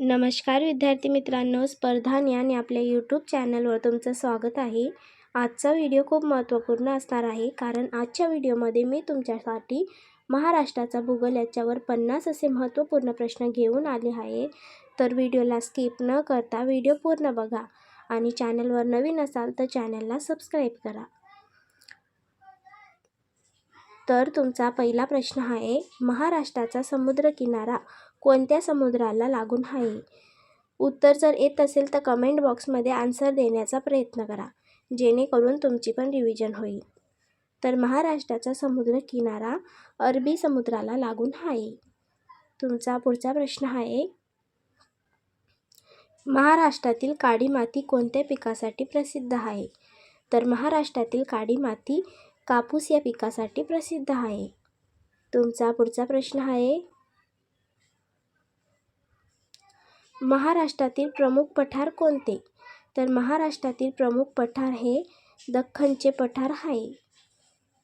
नमस्कार विद्यार्थी मित्रांनो, स्पर्धा ज्ञान या आपल्या यूट्यूब चॅनलवर तुमचं स्वागत आहे। आजचा व्हिडिओ खूप महत्त्वपूर्ण असणार आहे, कारण आजच्या व्हिडिओमध्ये मी तुमच्यासाठी महाराष्ट्राचा भूगोल याच्यावर 50 असे महत्त्वपूर्ण प्रश्न घेऊन आले आहे। तर व्हिडिओला स्किप न करता व्हिडिओ पूर्ण बघा आणि चॅनलवर नवीन असाल तर चॅनलला सबस्क्राईब करा। तर तुमचा पहिला प्रश्न आहे, महाराष्ट्राचा समुद्रकिनारा कोणत्या समुद्राला लागून आहे? उत्तर जर येत असेल तर कमेंट बॉक्समध्ये आन्सर देण्याचा प्रयत्न करा, जेणेकरून तुमची पण रिव्हिजन होईल। तर महाराष्ट्राचा समुद्रकिनारा अरबी समुद्राला लागून आहे। तुमचा पुढचा प्रश्न आहे, महाराष्ट्रातील काळी माती कोणत्या पिकासाठी प्रसिद्ध आहे? तर महाराष्ट्रातील काळी माती कापूस या पिकासाठी प्रसिद्ध आहे। तुमचा पुढचा प्रश्न आहे, महाराष्ट्रातील प्रमुख पठार कोणते? तर महाराष्ट्रातील प्रमुख पठार हे दख्खनचे पठार आहे।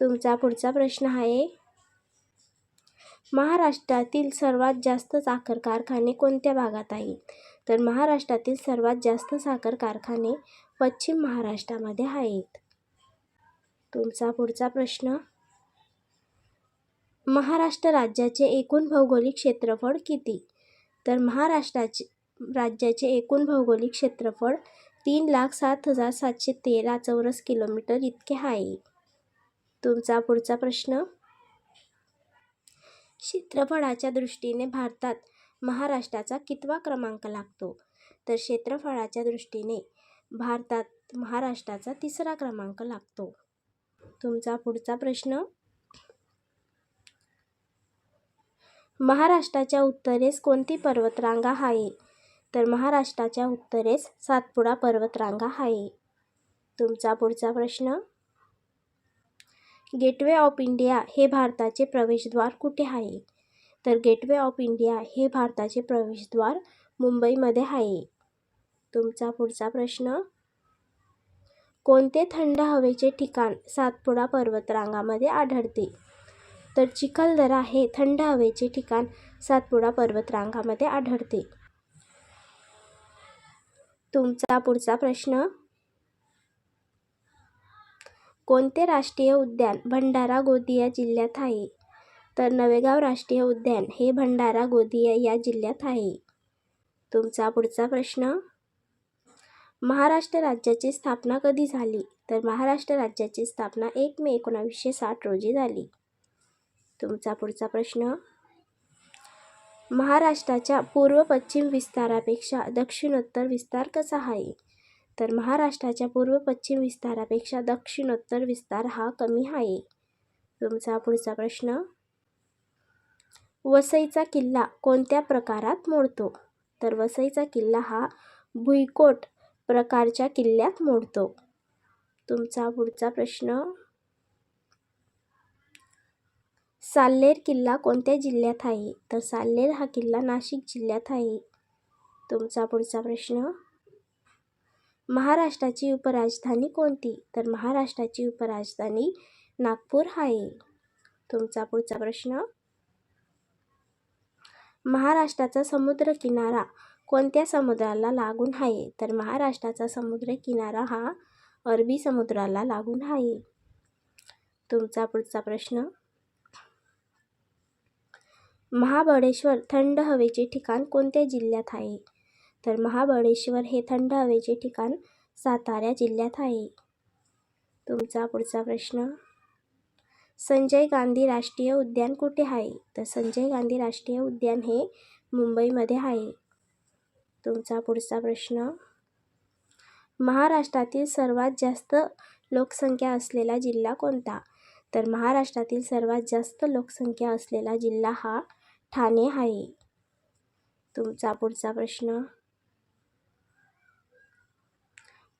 तुमचा पुढचा प्रश्न आहे, महाराष्ट्रातील सर्वात जास्त साखर कारखाने कोणत्या भागात आहेत? तर महाराष्ट्रातील सर्वात जास्त साखर कारखाने पश्चिम महाराष्ट्रामध्ये आहेत। तुमचा पुढचा प्रश्न, महाराष्ट्र राज्याचे एकूण भौगोलिक क्षेत्रफळ किती? तर राज्याचे एकूण भौगोलिक क्षेत्रफळ 3,07,713 चौरस किलोमीटर इतके आहे। तुमचा पुढचा प्रश्न, क्षेत्रफळाच्या दृष्टीने भारतात महाराष्ट्राचा कितवा क्रमांक लागतो? तर क्षेत्रफळाच्या दृष्टीने भारतात महाराष्ट्राचा 3रा क्रमांक लागतो। तुमचा पुढचा प्रश्न, महाराष्ट्राच्या उत्तरेस कोणती पर्वतरांगा आहे? तर महाराष्ट्राच्या उत्तरेस सातपुडा पर्वतरांगा आहे। तुमचा पुढचा प्रश्न, गेटवे ऑफ इंडिया हे भारताचे प्रवेशद्वार कुठे आहे? तर गेटवे ऑफ इंडिया हे भारताचे प्रवेशद्वार मुंबईमध्ये आहे। तुमचा पुढचा प्रश्न, कोणते थंड हवेचे ठिकाण सातपुडा पर्वतरांगामध्ये आढळते? तर चिखलदरा हे थंड हवेचे ठिकाण सातपुडा पर्वतरांगामध्ये आढळते। तुमचा पुढचा प्रश्न, कोणते राष्ट्रीय उद्यान भंडारा गोंदिया जिल्ह्यात आहे? तर नवेगाव राष्ट्रीय उद्यान हे भंडारा गोंदिया या जिल्ह्यात आहे। तुमचा पुढचा प्रश्न, महाराष्ट्र राज्याची स्थापना कधी झाली? तर महाराष्ट्र राज्याची स्थापना 1 मे 1960 रोजी झाली। तुमचा पुढचा प्रश्न, महाराष्ट्राच्या पूर्व पश्चिम विस्तारापेक्षा दक्षिणोत्तर विस्तार कसा आहे? तर महाराष्ट्राच्या पूर्व पश्चिम विस्तारापेक्षा दक्षिणोत्तर विस्तार हा कमी आहे। तुमचा पुढचा प्रश्न, वसईचा किल्ला कोणत्या प्रकारात मोडतो? तर वसईचा किल्ला हा भुईकोट प्रकारच्या किल्ल्यात मोडतो। तुमचा पुढचा प्रश्न, साल्हेर किल्ला कोणत्या जिल्ह्यात आहे? तर साल्हेर हा किल्ला नाशिक जिल्ह्यात आहे। तुमचा पुढचा प्रश्न, महाराष्ट्राची उपराजधानी कोणती? तर महाराष्ट्राची उपराजधानी नागपूर आहे। तुमचा पुढचा प्रश्न, महाराष्ट्राचा समुद्रकिनारा कोणत्या समुद्राला लागून आहे? तर महाराष्ट्राचा समुद्रकिनारा हा अरबी समुद्राला लागून आहे। तुमचा पुढचा प्रश्न, महाबळेश्वर थंड हवेचे ठिकाण कोणत्या जिल्ह्यात आहे? तर महाबळेश्वर हे थंड हवेचे ठिकाण सातारा जिल्ह्यात आहे। तुमचा पुढचा प्रश्न, संजय गांधी राष्ट्रीय उद्यान कुठे आहे? तर संजय गांधी राष्ट्रीय उद्यान हे मुंबईमध्ये आहे। तुमचा पुढचा प्रश्न, महाराष्ट्रातील सर्वात जास्त लोकसंख्या असलेला जिल्हा कोणता? तर महाराष्ट्रातील सर्वात जास्त लोकसंख्या असलेला जिल्हा हा ठाणे आहे। तुमचा पुढचा प्रश्न,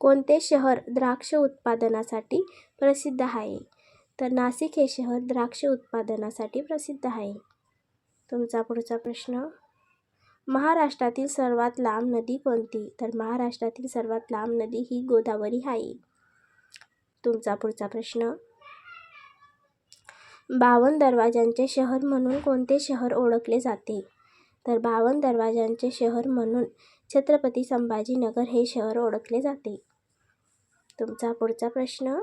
कोणते शहर द्राक्ष उत्पादनासाठी प्रसिद्ध आहे? तर नाशिक हे शहर द्राक्ष उत्पादनासाठी प्रसिद्ध आहे। तुमचा पुढचा प्रश्न, महाराष्ट्रातील सर्वात लांब नदी कोणती? तर महाराष्ट्रातील सर्वात लांब नदी ही गोदावरी आहे। तुमचा पुढचा प्रश्न, 52 दरवाजांचे शहर म्हणून कोणते शहर ओळखले जाते? तर 52 दरवाजांचे शहर म्हणून छत्रपती संभाजीनगर हे शहर ओळखले जाते. तुमचा पुढचा प्रश्न,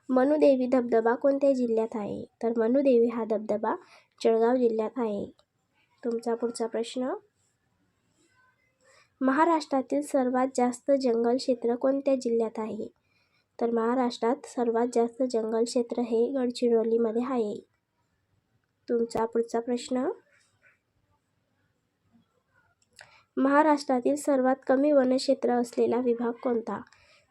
मनुदेवी धबधबा कोणत्या जिल्ह्यात आहे? तर मनुदेवी हा धबधबा जळगाव जिल्ह्यात आहे. तुमचा पुढचा प्रश्न, महाराष्ट्रातील सर्वात जास्त जंगल क्षेत्र कोणत्या जिल्ह्यात आहे? तर महाराष्ट्रात सर्वात जास्त जंगल क्षेत्र हे गडचिरोलीमध्ये आहे. तुमचा पुढचा प्रश्न, महाराष्ट्रातील सर्वात कमी वनक्षेत्र असलेला विभाग कोणता?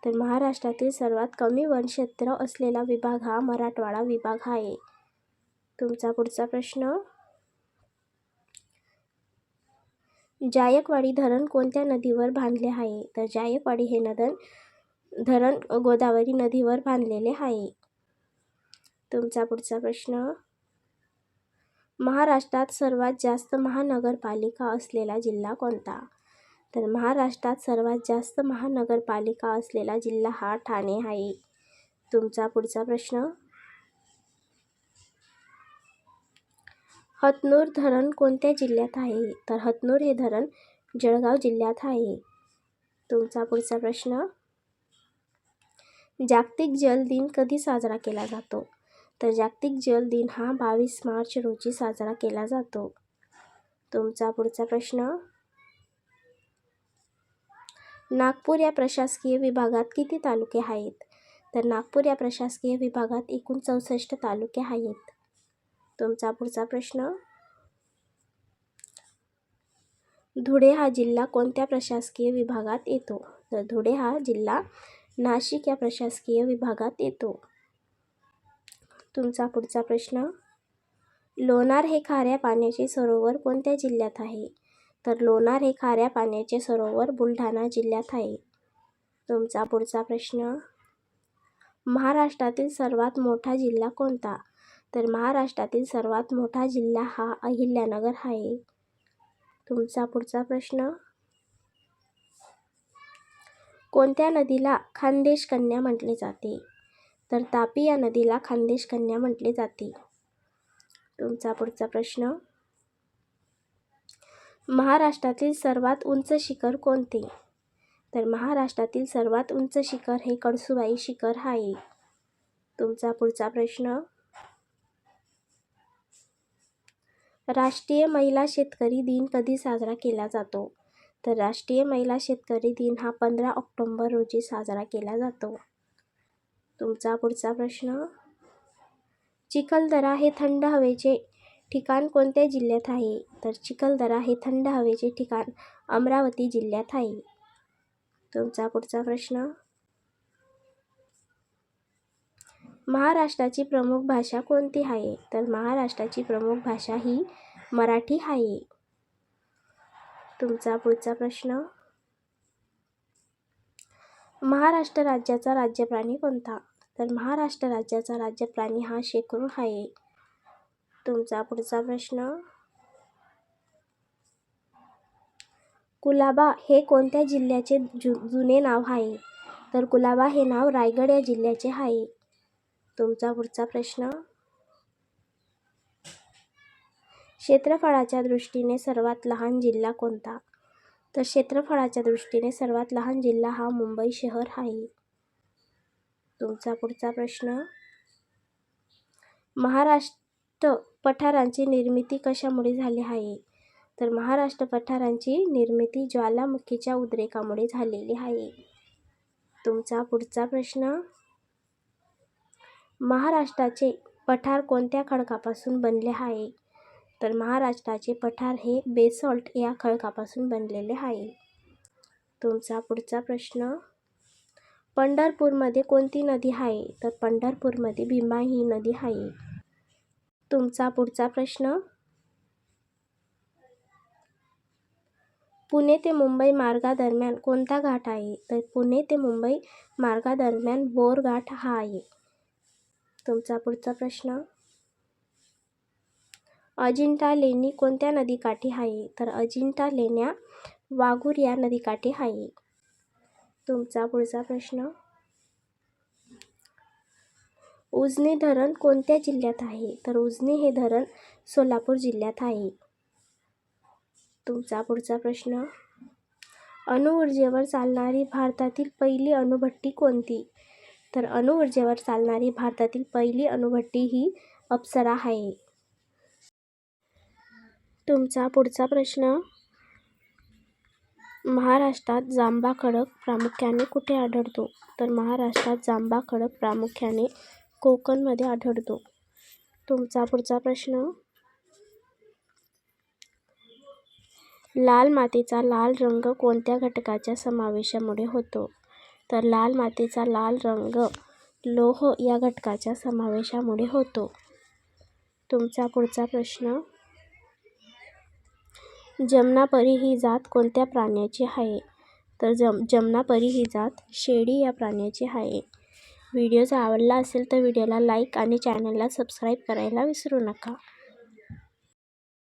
तर महाराष्ट्रातील सर्वात कमी वनक्षेत्र असलेला विभाग हा मराठवाडा विभाग आहे. तुमचा पुढचा प्रश्न, जायकवाडी धरण कोणत्या नदीवर बांधले आहे? तर जायकवाडी हे धरण गोदावरी नदीवर बांधलेले आहे. तुमचा पुढचा प्रश्न, महाराष्ट्रात सर्वात जास्त महानगरपालिका असलेला जिल्हा कोणता? तर महाराष्ट्रात सर्वात जास्त महानगरपालिका असलेला जिल्हा हा ठाणे आहे. तुमचा पुढचा प्रश्न, हतनूर धरण कोणत्या जिल्ह्यात आहे? तर हतनूर हे धरण जळगाव जिल्ह्यात आहे. तुमचा पुढचा प्रश्न, जागतिक जल दिन कधी साजरा केला जातो? तर जागतिक जल दिन हा 22 मार्च रोजी साजरा केला जातो. तुमचा पुढचा प्रश्न, नागपूर या प्रशासकीय विभागात किती तालुके आहेत? तर नागपूर या प्रशासकीय विभागात एकूण 64 तालुके आहेत. तुमचा पुढचा प्रश्न, धुळे हा जिल्हा कोणत्या प्रशासकीय विभागात येतो? तर धुळे हा जिल्हा नाशिक या प्रशासकीय विभागात येतो. तुमचा पुढचा प्रश्न, लोणार हे खाऱ्या पाण्याचे सरोवर कोणत्या जिल्ह्यात आहे? तर लोणार हे खाऱ्या पाण्याचे सरोवर बुलढाणा जिल्ह्यात आहे. तुमचा पुढचा प्रश्न, महाराष्ट्रातील सर्वात मोठा जिल्हा कोणता? तर महाराष्ट्रातील सर्वात मोठा जिल्हा हा अहिल्यानगर आहे. तुमचा पुढचा प्रश्न, कोणत्या नदीला खानदेश कन्या म्हटले जाते? तर तापी या नदीला खानदेश कन्या म्हटले जाते. तुमचा पुढचा प्रश्न, महाराष्ट्रातील सर्वात उंच शिखर कोणते? तर महाराष्ट्रातील सर्वात उंच शिखर हे कळसुबाई शिखर आहे. तुमचा पुढचा प्रश्न, राष्ट्रीय महिला शेतकरी दिन कधी साजरा केला जातो? तर राष्ट्रीय महिला शेतकरी दिन हा 15 ऑक्टोबर रोजी साजरा केला जातो. तुमचा पुढचा प्रश्न, चिखलदरा हे थंड हवेचे ठिकाण कोणत्या जिल्ह्यात आहे? तर चिखलदरा हे थंड हवेचे ठिकाण अमरावती जिल्ह्यात आहे. तुमचा पुढचा प्रश्न, महाराष्ट्राची प्रमुख भाषा कोणती आहे? तर महाराष्ट्राची प्रमुख भाषा ही मराठी आहे. तुमचा पुढचा प्रश्न, महाराष्ट्र राज्याचा राज्यप्राणी कोणता? तर महाराष्ट्र राज्याचा राज्यप्राणी हा शेकरू आहे. तुमचा पुढचा प्रश्न, कुलाबा हे कोणत्या जिल्ह्याचे जुने नाव आहे? तर कुलाबा हे नाव रायगड या जिल्ह्याचे आहे. तुमचा पुढचा प्रश्न, क्षेत्रफळाच्या दृष्टीने सर्वात लहान जिल्हा कोणता? तर क्षेत्रफळाच्या दृष्टीने सर्वात लहान जिल्हा हा मुंबई शहर आहे. तुमचा पुढचा प्रश्न, महाराष्ट्र पठारांची निर्मिती कशामुळे झाली आहे? तर महाराष्ट्र पठारांची निर्मिती ज्वालामुखीच्या उद्रेकामुळे झालेली आहे. तुमचा पुढचा प्रश्न, महाराष्ट्राचे पठार कोणत्या खडकापासून बनले आहे? तर महाराष्ट्राचे पठार हे बेसॉल्ट या खडकापासून बनलेले आहे. तुमचा पुढचा प्रश्न, पंढरपूरमध्ये कोणती नदी आहे? तर पंढरपूरमध्ये भीमा ही नदी आहे. तुमचा पुढचा प्रश्न, पुणे ते मुंबई मार्गादरम्यान कोणता घाट आहे? तर पुणे ते मुंबई मार्गादरम्यान बोर घाट हा आहे. तुमचा पुढचा प्रश्न, अजिंठा लेणी कोणत्या नदीकाठी आहे? तर अजिंठा लेण्या वाघूर या नदीकाठी आहे. तुमचा पुढचा प्रश्न, उजनी धरण कोणत्या जिल्ह्यात आहे? तर उजनी हे धरण सोलापूर जिल्ह्यात आहे. तुमचा पुढचा प्रश्न, अणुऊर्जेवर चालणारी भारतातील पहिली अणुभट्टी कोणती? तर अणुऊर्जेवर चालणारी भारतातील पहिली अणुभट्टी ही अप्सरा आहे. तुमचा पुढचा प्रश्न, महाराष्ट्रात जांभा खडक प्रामुख्याने कुठे आढळतो? तर महाराष्ट्रात जांभा खडक प्रामुख्याने कोकणमध्ये आढळतो. तुमचा पुढचा प्रश्न, लाल मातीचा लाल रंग कोणत्या घटकाच्या समावेशामुळे होतो? तर लाल मातीचा लाल रंग लोह या घटकाच्या समावेशामुळे होतो. तुमचा पुढचा प्रश्न, जमनापरी ही जात कोणत्या प्राण्याची आहे? तर जमनापरी ही जात शेळी या प्राण्याची आहे. व्हिडिओ जर आवडला असेल तर व्हिडिओला लाईक आणि चॅनलला सबस्क्राईब करायला विसरू नका.